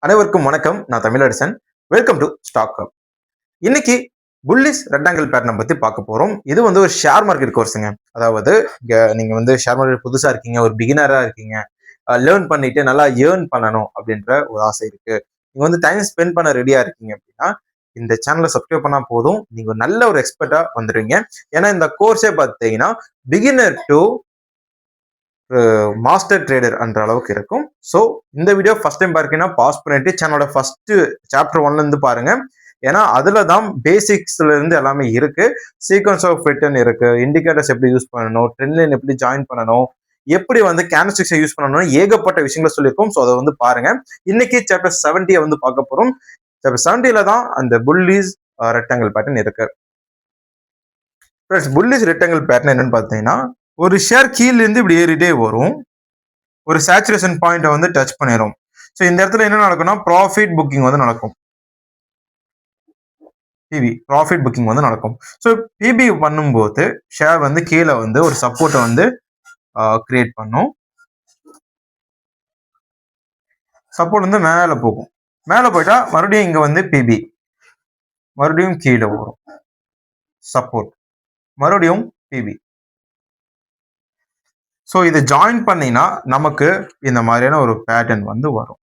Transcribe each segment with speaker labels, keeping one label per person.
Speaker 1: அனைவருக்கும் வணக்கம். நான் Tamilarasan. Welcome to stock hub. இன்னைக்கு புல்லிஷ் ரெக்டாங்கிள் பேட்டர்னை பத்தி பார்க்க போறோம். இது வந்து ஒரு ஷேர் மார்க்கெட் கோர்ஸுங்க. அதாவது நீங்க வந்து ஷேர் மார்க்கெட் புதுசா இருக்கீங்க, ஒரு பிகினரா இருக்கீங்க, லேர்ன் பண்ணிட்டு நல்லா ஏர்ன் பண்ணணும் அப்படின்ற ஒரு ஆசை இருக்கு. நீங்க வந்து டைம் ஸ்பெண்ட் பண்ண ரெடியா இருக்கீங்க அப்படின்னா இந்த சேனலை சப்ஸ்கிரைப் பண்ணா போதும். நீங்க நல்ல ஒரு எக்ஸ்பர்ட்டா வந்துடுவீங்க. ஏன்னா இந்த கோர்ஸே பார்த்தீங்கன்னா பிகினர் டு மாஸ்டர் ட்ரேடர் என்ற அளவுக்கு இருக்கும். ஸோ இந்த வீடியோ ஃபர்ஸ்ட் டைம் பார்க்கீங்கன்னா பாஸ் பண்ணிட்டு சேனலோட ஃபர்ஸ்ட் சாப்டர் 1ல இருந்து பாருங்க. ஏன்னா அதுல தான் பேசிக்ஸ்ல இருந்து எல்லாமே இருக்கு. சீக்வன்ஸ் ஆஃப் ரிட்டர்ன் இருக்கு, இண்டிகேட்டர்ஸ் எப்படி யூஸ் பண்ணணும், ட்ரெண்ட் லைன் எப்படி ஜாயின் பண்ணணும், எப்படி வந்து கேண்டல்ஸ்டிக்ஸை யூஸ் பண்ணணும், ஏகப்பட்ட விஷயங்களை சொல்லியிருக்கோம். ஸோ அதை வந்து பாருங்க. இன்னைக்கு சாப்டர் 70 வந்து பார்க்க போறோம். சாப்டர் 70ல தான் அந்த புல்லிஷ் ரெக்டாங்கிள் பேட்டர்ன் இருக்கு. புல்லிஷ் ரெக்டாங்கிள் பேட்டர்ன் என்னன்னு பார்த்தீங்கன்னா, ஒரு ஷேர் கீழ இருந்து இப்படி ஏறிட்டே வரும். ஒரு சேச்சுரேஷன் பாயிண்ட்டை வந்து டச் பண்ணிடும். ஸோ இந்த இடத்துல என்ன நடக்கும்னா ப்ராஃபிட் புக்கிங் வந்து நடக்கும். பிபி ப்ராஃபிட் புக்கிங் வந்து நடக்கும். ஸோ பிபி பண்ணும்போது ஷேர் வந்து கீழே வந்து ஒரு சப்போர்ட்டை வந்து கிரியேட் பண்ணும். சப்போர்ட் வந்து மேலே போகும். மேலே போயிட்டா மறுபடியும் இங்க வந்து பிபி மறுபடியும் கீழே வரும். சப்போர்ட் மறுபடியும் பிபி. ஸோ இதை ஜாயின் பண்ணினா நமக்கு இந்த மாதிரியான ஒரு பேட்டர்ன் வந்து வரும்.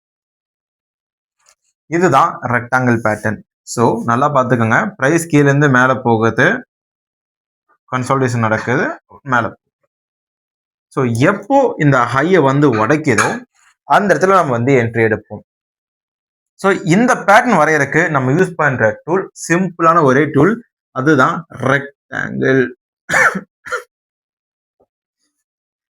Speaker 1: இதுதான் ரெக்டாங்கிள் பேட்டர்ன். ஸோ நல்லா பார்த்துக்கோங்க. ப்ரைஸ் கீழேருந்து மேலே போகுது, கன்சாலிடேஷன் நடக்குது, மேலே போகுது. ஸோ எப்போ இந்த ஹையை வந்து உடைக்குதோ அந்த இடத்துல நம்ம வந்து என்ட்ரி எடுப்போம். ஸோ இந்த பேட்டர்ன் வரையறதுக்கு நம்ம யூஸ் பண்ற டூல் சிம்பிளான ஒரே டூல், அதுதான் ரெக்டாங்கிள்.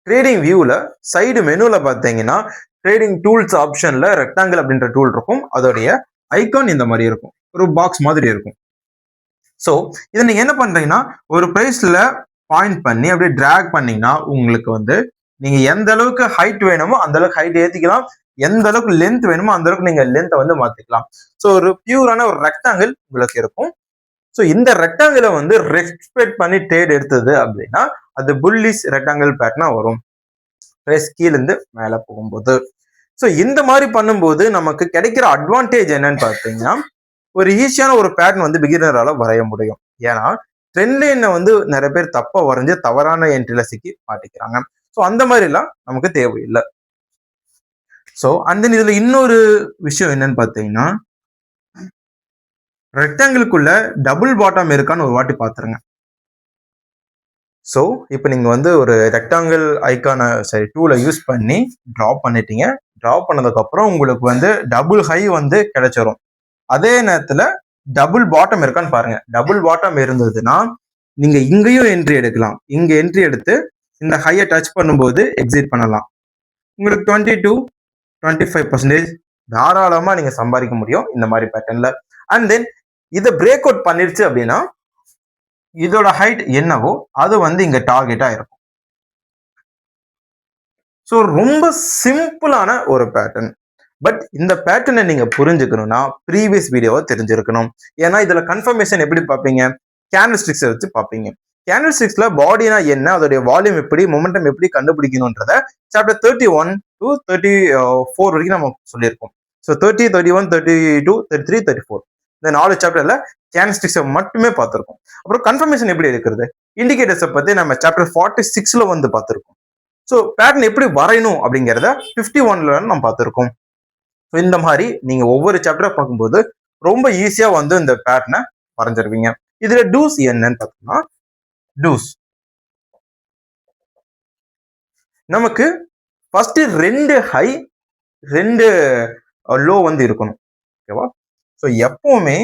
Speaker 1: ட்ரேடிங் வியூல சைடு மெனுல பார்த்தீங்கன்னா ட்ரேடிங் டூல்ஸ் ஆப்ஷன்ல ரெக்டாங்கிள் அப்படின்ற டூல் இருக்கும். அதோடைய ஐகான் இந்த மாதிரி இருக்கும், ஒரு பாக்ஸ் மாதிரி இருக்கும். ஸோ இதை நீங்க என்ன பண்றீங்கன்னா ஒரு பிரைஸ்ல பாயிண்ட் பண்ணி அப்படியே டிராக் பண்ணீங்கன்னா உங்களுக்கு வந்து நீங்க எந்த அளவுக்கு ஹைட் வேணுமோ அந்த அளவுக்கு ஹைட் ஏத்திக்கலாம், எந்த அளவுக்கு லென்த் வேணுமோ அந்த அளவுக்கு நீங்க லென்த்தை வந்து மாத்திக்கலாம். ஸோ ஒரு பியூரான ஒரு ரெக்டாங்கிள் உங்களுக்கு இருக்கும். ஸோ இந்த ரெக்டாங்கிளை வந்து ரெஸ்பெக்ட் பண்ணி ட்ரேட் எடுத்தது அப்படின்னா அது புல்லிஷ் ரெக்டாங்கிள் பேட்டர்னா வரும். பிரைஸ் கீழிருந்து மேலே போகும்போது. ஸோ இந்த மாதிரி பண்ணும்போது நமக்கு கிடைக்கிற அட்வான்டேஜ் என்னன்னு பார்த்தீங்கன்னா ஒரு ஈஸியான ஒரு பேட்டர்ன் வந்து பிகினரால வரைய முடியும். ஏன்னா ட்ரெண்ட் லைனை வந்து நிறைய பேர் தப்பா வரைஞ்சு தவறான என்ட்ரில சிக்கி மாட்டிக்கிறாங்க. ஸோ அந்த மாதிரிலாம் நமக்கு தேவையில்லை. ஸோ அண்ட் தென் இதுல இன்னொரு விஷயம் என்னன்னு பார்த்தீங்கன்னா ரெக்டாங்கிளுக்குள்ள டபுள் பாட்டம் இருக்கான்னு ஒரு வாட்டி பார்த்துருங்க. ஸோ இப்போ நீங்கள் வந்து ஒரு ரெக்டாங்கிள் ஐக்கான சரி டூலை யூஸ் பண்ணி ட்ராப் பண்ணிட்டீங்க. ட்ராப் பண்ணதுக்கப்புறம் உங்களுக்கு வந்து டபுள் ஹை வந்து கிடைச்சிரும். அதே நேரத்தில் டபுள் பாட்டம் இருக்கான்னு பாருங்க. டபுள் பாட்டம் இருந்ததுன்னா நீங்கள் இங்கேயும் என்ட்ரி எடுக்கலாம். இங்கே என்ட்ரி எடுத்து இந்த ஹையை டச் பண்ணும்போது எக்ஸிட் பண்ணலாம். உங்களுக்கு 20-25% தாராளமாக நீங்கள் சம்பாதிக்க முடியும் இந்த மாதிரி பேட்டர்னில். அண்ட் தென் இதை பிரேக் அவுட் பண்ணிருச்சு அப்படின்னா இதோட ஹைட் என்னவோ அது வந்து இங்க டார்கெட்டா இருக்கும். ஸோ ரொம்ப சிம்பிளான ஒரு பேட்டர்ன். பட் இந்த பேட்டர்னை நீங்க புரிஞ்சுக்கணும்னா ப்ரீவியஸ் வீடியோவை தெரிஞ்சிருக்கணும். ஏன்னா இதுல கன்ஃபர்மேஷன் எப்படி பார்ப்பீங்க, கேண்டில் ஸ்டிக்ஸை வச்சு பார்ப்பீங்க. கேண்டில் ஸ்டிக்ஸ்ல பாடினா என்ன, அதோடைய வால்யூம் எப்படி, மொமெண்டம் எப்படி கண்டுபிடிக்கணும்ன்றத சாப்டர் 31 to 34 வரைக்கும் நம்ம சொல்லியிருக்கோம். ஸோ 30, 31, 32, 33, 34 இந்த 4 சாப்டர்ல கேண்டில்ஸ்டிக்ஸை மட்டுமே பார்த்துருக்கோம். அப்புறம் கன்ஃபர்மேஷன் எப்படி எடுக்கிறது, இண்டிகேட்டர்ஸை பத்தி நம்ம சாப்டர் 46ல வந்து பார்த்துருக்கோம். ஸோ பேட்டர்ன் எப்படி வரையணும் அப்படிங்கிறத 51ல நம்ம பார்த்துருக்கோம். ஸோ இந்த மாதிரி நீங்க ஒவ்வொரு சாப்டரை பார்க்கும்போது ரொம்ப ஈஸியா வந்து இந்த பேட்டர்னை வரைஞ்சிருவீங்க. இதுல டூஸ் என்னன்னு பார்த்தோம்னா டூஸ் நமக்கு ஃபர்ஸ்ட் 2 ஹை 2 லோ வந்து இருக்கணும். ஓகேவா? ஸோ எப்பவுமே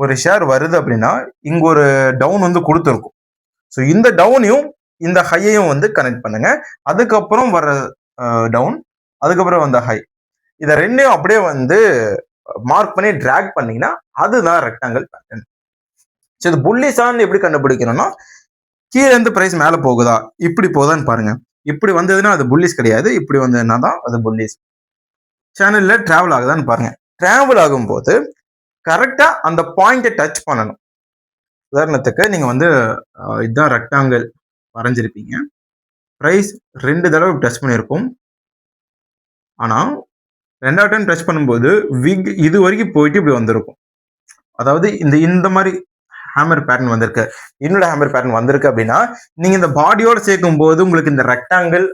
Speaker 1: ஒரு ஷேர் வருது அப்படின்னா இங்க ஒரு டவுன் வந்து கொடுத்துருக்கும். ஸோ இந்த டவுனையும் இந்த ஹையையும் வந்து கனெக்ட் பண்ணுங்க. அதுக்கப்புறம் வர டவுன், அதுக்கப்புறம் வந்த ஹை, இதை ரெண்டையும் அப்படியே வந்து மார்க் பண்ணி டிராக் பண்ணீங்கன்னா அதுதான் ரெக்டாங்கிள் பேட்டர்ன். ஸோ இது புல்லிஷான்னு எப்படி கண்டுபிடிக்கணும்னா கீழே இருந்து பிரைஸ் மேலே போகுதா, இப்படி போதான்னு பாருங்க. இப்படி வந்ததுன்னா அது புல்லிஷ் கிடையாது, இப்படி வந்ததுன்னா தான் அது புல்லிஷ். சேனல்ல டிராவல் ஆகுதான்னு பாருங்க. டிராவல் ஆகும்போது கரெக்டா அந்த பாயிண்டை டச் பண்ணணும். உதாரணத்துக்கு நீங்க வந்து இதுதான் ரெக்டாங்கிள் வரைஞ்சிருப்பீங்க. பிரைஸ் 2 தடவை டச் பண்ணியிருக்கும். ஆனா 2வது டைம் டச் பண்ணும்போது விக் இது வரைக்கும் போயிட்டு இப்படி வந்திருக்கும். அதாவது இந்த மாதிரி ஹேமர் பேட்டர்ன் வந்திருக்கு, என்னோட ஹேமர் பேட்டர்ன் வந்திருக்கு அப்படின்னா நீங்க இந்த பாடியோட சேர்க்கும் போது உங்களுக்கு இந்த ரெக்டாங்கிள்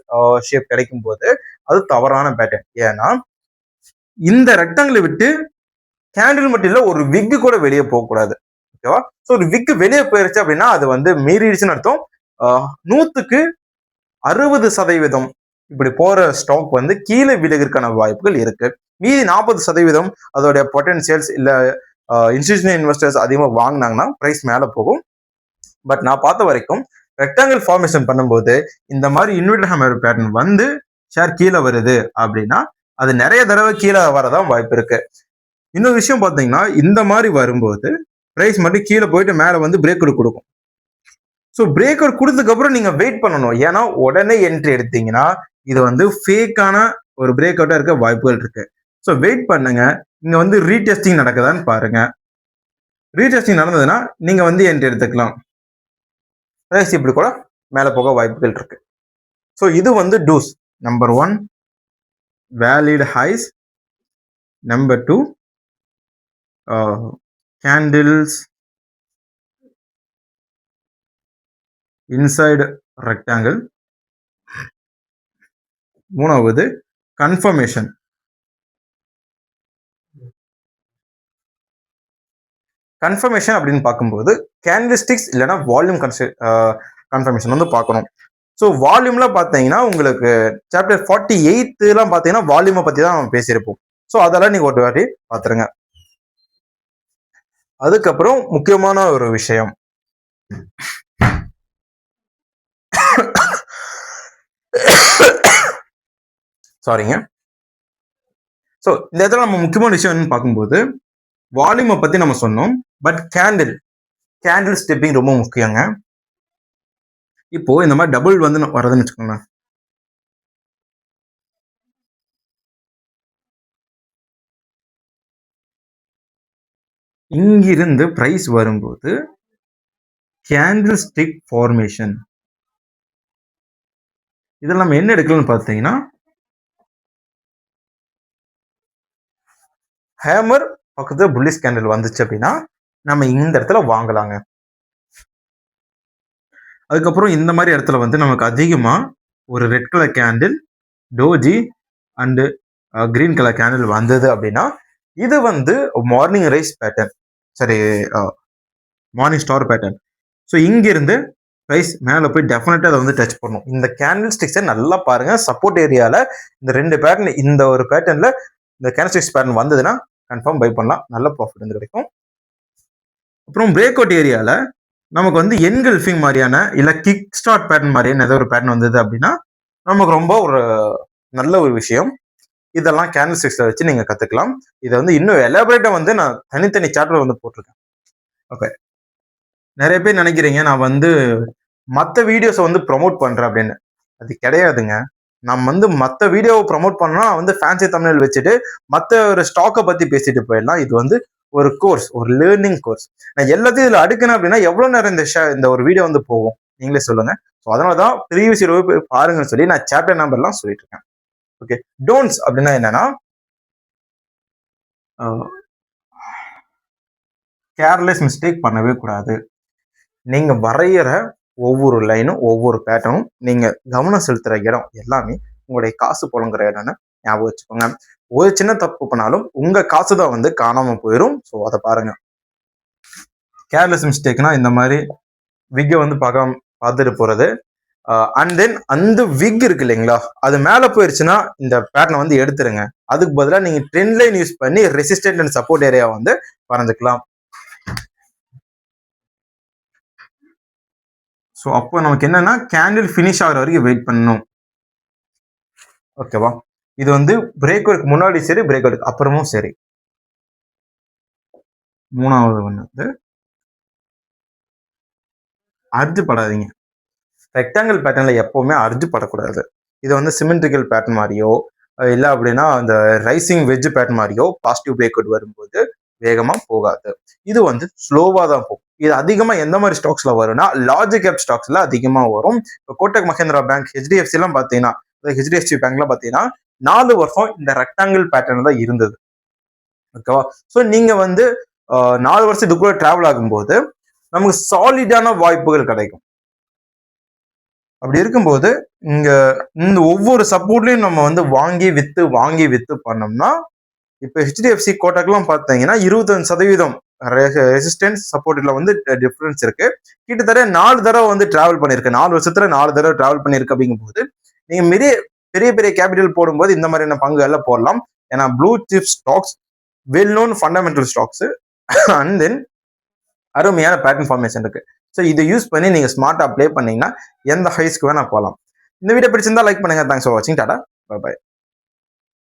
Speaker 1: ஷேப் கிடைக்கும் போது அது தவறான பேட்டர்ன். ஏன்னா இந்த ரெக்டாங்கிளை விட்டு கேண்டில் மட்டும் இல்ல ஒரு விக்கு கூட வெளியே போகக்கூடாது. ஓகேவா? ஸோ ஒரு விக்கு வெளியே போயிருச்சு அப்படின்னா அது வந்து மீறிடுச்சுன்னு அர்த்தம். 100க்கு 60% இப்படி போற ஸ்டாக் வந்து கீழே விலகிறதுக்கான வாய்ப்புகள் இருக்கு. மீதி 40% அதோடைய பொட்டன்சியல்ஸ் இல்ல இன்ஸ்டிடியூஷனல் இன்வெஸ்டர்ஸ் அதிகமாக வாங்கினாங்கன்னா பிரைஸ் மேல போகும். பட் நான் பார்த்த வரைக்கும் ரெக்டாங்கிள் ஃபார்மேஷன் பண்ணும்போது இந்த மாதிரி இன்வெர்டர் ஹேமர் பேட்டர்ன் வந்து ஷேர் கீழே வருது அப்படின்னா அது நிறைய தடவை கீழே வரதான் வாய்ப்பு இருக்கு. இன்னொரு விஷயம் பார்த்தீங்கன்னா இந்த மாதிரி வரும்போது பிரைஸ் மட்டும் கீழே போயிட்டு மேலே வந்து பிரேக் அவுட் கொடுக்கும். ஸோ பிரேக் அவுட் கொடுத்ததுக்கு அப்புறம் நீங்க வெயிட் பண்ணணும். ஏன்னா உடனே என்ட்ரி எடுத்தீங்கன்னா இது வந்து ஃபேக்கான ஒரு பிரேக் அவுட்டா இருக்க வாய்ப்புகள் இருக்கு. ஸோ வெயிட் பண்ணுங்க. இங்க வந்து ரீடெஸ்டிங் நடக்குதான்னு பாருங்க. ரீடெஸ்டிங் நடந்ததுன்னா நீங்க வந்து என்ட்ரி எடுத்துக்கலாம். பிரைஸ் இப்படி கூட மேலே போக வாய்ப்புகள் இருக்கு. ஸோ இது வந்து do's. Number 1 valid highs, number 2 candles inside rectangle, 3வது கன்ஃபர்மேஷன். கன்ஃபர்மேஷன் அப்படின்னு பார்க்கும்போது கேண்டில்ஸ்டிக்ஸ் இல்லைன்னா வால்யூம் கன்ஃபர்மேஷன் வந்து பார்க்கணும். ஸோ வால்யூம்ல பார்த்தீங்கன்னா உங்களுக்கு சாப்டர் 48 பார்த்தீங்கன்னா வால்யூமை பத்தி தான் நம்ம பேசியிருப்போம். ஸோ அதெல்லாம் நீங்க ஒரு வாட்டி பார்த்துருங்க. அதுக்கப்புறம் முக்கியமான ஒரு விஷயம், சாரிங்க. ஸோ இந்த இடத்துல நம்ம முக்கியமான விஷயம் என்னன்னு பார்க்கும்போது வால்யூமை பத்தி நம்ம சொன்னோம். பட் கேண்டில் ஸ்டெப்பிங் ரொம்ப முக்கியங்க. இப்போ இந்த மாதிரி டபுள் வந்து வரதுன்னு வச்சுக்கோங்க. இங்கிருந்து பிரைஸ் வரும்போது கேண்டில் ஸ்டிக் ஃபார்மேஷன் இதில் நம்ம என்ன எடுக்கலாம்னு பார்த்தீங்கன்னா ஹேமர் பக்கத்துல புல்லிஷ் கேண்டில் வந்துச்சு அப்படின்னா நம்ம இந்த இடத்துல வாங்கலாங்க. அதுக்கப்புறம் இந்த மாதிரி இடத்துல வந்து நமக்கு அதிகமா ஒரு red colour candle, doji and green colour candle வந்தது அப்படின்னா இது வந்து மார்னிங் ரைஸ் பேட்டர்ன், சரி மார்னிங் ஸ்டார் பேட்டர்ன். ஸோ இங்கிருந்து ப்ரைஸ் மேலே போய் டெஃபினட்டா அதை வந்து டச் பண்ணும். இந்த கேண்டில் ஸ்டிக்ஸை நல்லா பாருங்க. சப்போர்ட் ஏரியால இந்த 2 பேட்டர்ன், இந்த ஒரு பேட்டர்ன்ல இந்த கேண்டில் ஸ்டிக்ஸ் பேட்டர்ன் வந்ததுன்னா கன்ஃபார்ம் பை பண்ணலாம், நல்ல ப்ராஃபிட் வந்து கிடைக்கும். அப்புறம் பிரேக் அவுட் ஏரியால நமக்கு வந்து என்கல்ஃபிங் மாதிரியான இல்ல கிக் ஸ்டார்ட் பேட்டர்ன் மாதிரியான ஏதோ ஒரு பேட்டர்ன் வந்தது அப்படின்னா நமக்கு ரொம்ப ஒரு நல்ல ஒரு விஷயம். இதெல்லாம் கேண்டில் ஸ்டிக்ஸ்ல வச்சு நீங்க கத்துக்கலாம். இதை வந்து இன்னும் எலாபரேட்டா வந்து நான் தனித்தனி சாப்டர் வந்து போட்டிருக்கேன். ஓகே, நிறைய பேர் நினைக்கிறீங்க நான் வந்து மற்ற வீடியோஸை வந்து ப்ரொமோட் பண்றேன் அப்படின்னு. அது கிடையாதுங்க. நம்ம வந்து மற்ற வீடியோவை ப்ரொமோட் பண்ணா வந்து ஃபேன்சி தமிழ் வச்சுட்டு மற்ற ஒரு ஸ்டாக்கை பத்தி பேசிட்டு போயிடலாம். இது வந்து ஒரு கோர்ஸ், ஒரு லேர்னிங் கோர்ஸ். நான் எல்லாத்தையும் இதுல அடுக்கணும் அப்படின்னா எவ்வளவு நேரம் இந்த ஒரு வீடியோ வந்து போகும் நீங்களே சொல்லுங்க. ஸோ அதனாலதான் ப்ரீவியஸ் வீடியோ பாருங்கன்னு சொல்லி நான் சாப்டர் நம்பர்லாம் சொல்லிட்டு இருக்கேன். ஓகே, டோன்ட்ஸ் அப்படின்னா என்னன்னா கேர்லெஸ் மிஸ்டேக் பண்ணவே கூடாது. நீங்க வரைகிற ஒவ்வொரு லைனும் ஒவ்வொரு பேட்டர்னும் நீங்க கவனம் செலுத்துற இடம் எல்லாமே உங்களுடைய காசு புழங்குற இடம்னு ஞாபகம் வச்சுக்கோங்க. ஒரு சின்ன தப்பு பண்ணாலும் உங்க காசு தான் வந்து காணாம போயிடும். ஸோ அதை பாருங்க. கேர்லெஸ் மிஸ்டேக்னா இந்த மாதிரி விக்கை வந்து பார்த்துட்டு போறது. அண்ட் தென் அந்த விக் இருக்கு இல்லைங்களா, அது மேல போயிருச்சுன்னா இந்த பேட்டர்னை வந்து எடுத்துருங்க. அதுக்கு பதிலாக நீங்க ட்ரெண்ட் லைன் யூஸ் பண்ணி ரெசிஸ்டன்ட் அண்ட் சப்போர்ட் ஏரியா வந்து வரைஞ்சுக்கலாம். ஸோ அப்போ நமக்கு என்னன்னா கேண்டில் ஃபினிஷ் ஆகிற வரைக்கும் வெயிட் பண்ணணும். ஓகேவா? இது வந்து பிரேக் ஒர்க் முன்னாடி சரி, பிரேக் ஒர்க் அப்புறமும் சரி. 3வது வந்து அர்ஜு படாதீங்க. ரெக்டாங்கிள் பேட்டர்ன்ல எப்பவுமே அர்ஜு படக்கூடாது. இது வந்து சிமெண்ட்ரிக்கல் பேட்டர்ன் மாதிரியோ இல்லை அப்படின்னா அந்த ரைசிங் வெஜ் பேட்டர்ன் மாதிரியோ பாசிட்டிவ் பிரேக் அவுட் வரும்போது வேகமா போகாது. இது வந்து ஸ்லோவா தான் போகும். இது அதிகமா எந்த மாதிரி ஸ்டாக்ஸ்ல வரும்னா லார்ஜ் கேப் ஸ்டாக்ஸ்ல அதிகமா வரும். இப்போ கோட்டக் மஹேந்திரா பேங்க், ஹெச்டிஎஃப்சி எல்லாம் பாத்தீங்கன்னா, ஹெச்டிஎஃப்சி பேங்க்ல பாத்தீங்கன்னா 4 வருஷம் இந்த ரெக்டாங்கிள் பேட்டர்ன் தான் இருந்தது. ஓகேவா? ஸோ நீங்க வந்து 4 வருஷம் இதுக்குள்ள டிராவல் ஆகும்போது நமக்கு சாலிடான வாய்ப்புகள் கிடைக்கும். அப்படி இருக்கும்போது இங்க இந்த ஒவ்வொரு சப்போர்ட்லயும் நம்ம வந்து வாங்கி வித்து பண்ணோம்னா, இப்ப ஹெச்டிஎஃப்சி கோட்டாக்கெல்லாம் பார்த்தீங்கன்னா 25% ரெசிஸ்டன்ஸ் சப்போர்ட்ல வந்து டிஃபரன்ஸ் இருக்கு. கிட்டத்தட்ட 4 தடவை வந்து டிராவல் பண்ணிருக்கு. 4 வருஷத்துல 4 தடவை டிராவல் பண்ணிருக்கு. அப்படிங்கும்போது நீங்க பெரிய பெரிய கேபிட்டல் போடும்போது இந்த மாதிரியான பங்கு எல்லாம் போடலாம். ஏன்னா blue chip stocks, well known fundamental stocks, and then அருமையான பேட்டர்ன் ஃபார்மேஷன் இருக்கு. ஸோ இதை யூஸ் பண்ணி நீங்க ஸ்மார்ட்டா ப்ளே பண்ணீங்கன்னா எந்த ஹைஸ்க்கு வேணா போகலாம். இந்த வீடியோ பிடிச்சிருந்தா லைக் பண்ணுங்க. தேங்க்ஸ் ஃபார் வாட்சிங். Tata, bye by.